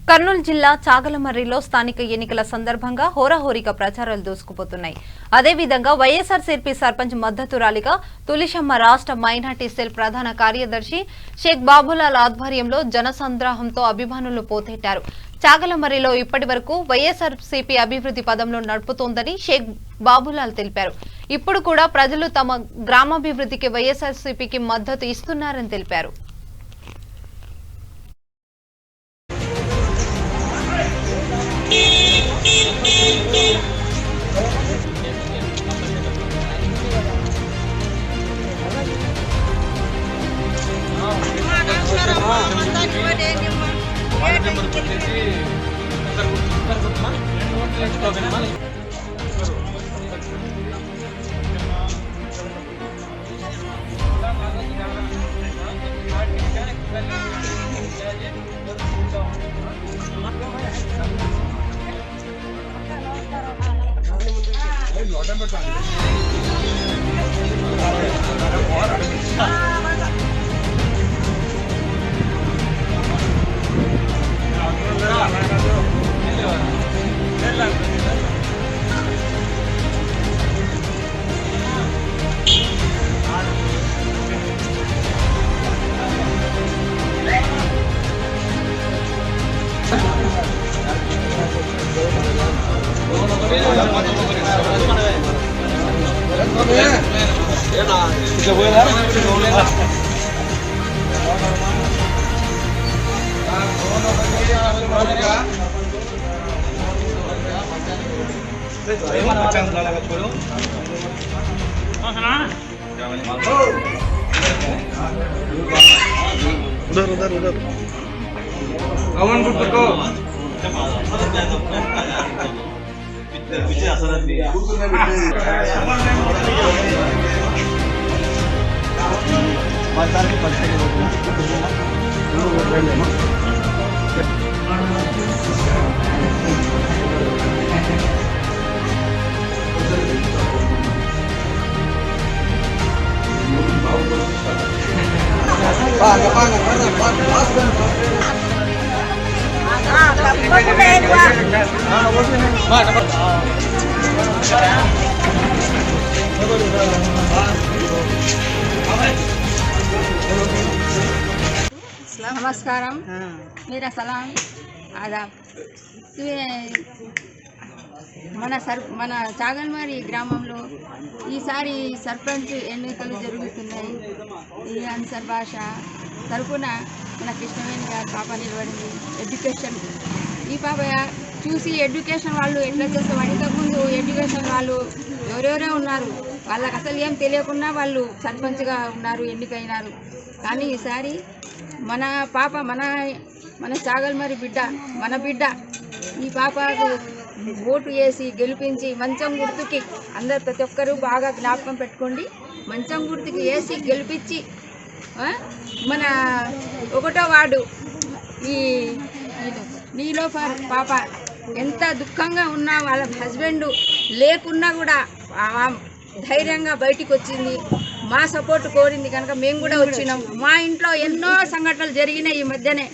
కర్నూలు జిల్లా చాగలమర్రిలో స్థానిక ఎన్నికల సందర్భంగా హోరాహోరీగా ప్రచారాలు దూసుకుపోతున్నాయి. అదేవిధంగా వైఎస్ఆర్సీపీ సర్పంచ్ మద్దతు ర్యాలీగా తులిశమ్మ రాష్ట్ర మైనార్టీ సెల్ ప్రధాన కార్యదర్శి షేక్ బాబులాల్ ఆధ్వర్యంలో జనసంద్రాహంతో అభిమానులు పోతెట్టారు. చాగలమర్రిలో ఇప్పటి వరకు వైఎస్ఆర్సీపీ అభివృద్ధి పదంలో నడుపుతోందని షేక్ బాబులాల్ తెలిపారు. ఇప్పుడు కూడా ప్రజలు తమ గ్రామాభివృద్ధికి వైఎస్ఆర్సీపీకి మద్దతు ఇస్తున్నారని తెలిపారు. नमस्कारम, मेरा सलाम, आदाब। మన చాగల్మరి గ్రామంలో ఈసారి సర్పంచ్ ఎన్నికలు జరుగుతున్నాయి. ఈ అన్సర్ భాష తరపున మన కృష్ణవేణి గారు పాప నిలబడింది. ఎడ్యుకేషన్ ఈ పాప చూసి ఎడ్యుకేషన్ వాళ్ళు ఎట్లా చేస్తాం. ఇంతకుముందు ఎడ్యుకేషన్ వాళ్ళు ఎవరెవరో ఉన్నారు, వాళ్ళకి అసలు ఏం తెలియకుండా వాళ్ళు సర్పంచ్గా ఉన్నారు, ఎన్నికైనారు. కానీ ఈసారి మన పాప మన చాగల్మరి బిడ్డ, మన బిడ్డ, ఈ పాపకు ఓటు వేసి గెలిపించి మంచం గుర్తుకి అందరు ప్రతి ఒక్కరూ బాగా జ్ఞాపకం పెట్టుకోండి. మంచం గుర్తుకి వేసి గెలిపించి మన 1వ వార్డు ఈ నీలోఫర్ పాప ఎంత దుఃఖంగా ఉన్నా వాళ్ళ హస్బెండ్ లేకున్నా కూడా ధైర్యంగా బయటికి వచ్చింది. మా సపోర్ట్ కోరింది కనుక మేము కూడా వచ్చినాం. మా ఇంట్లో ఎన్నో సంఘటనలు జరిగినాయి ఈ మధ్యనే.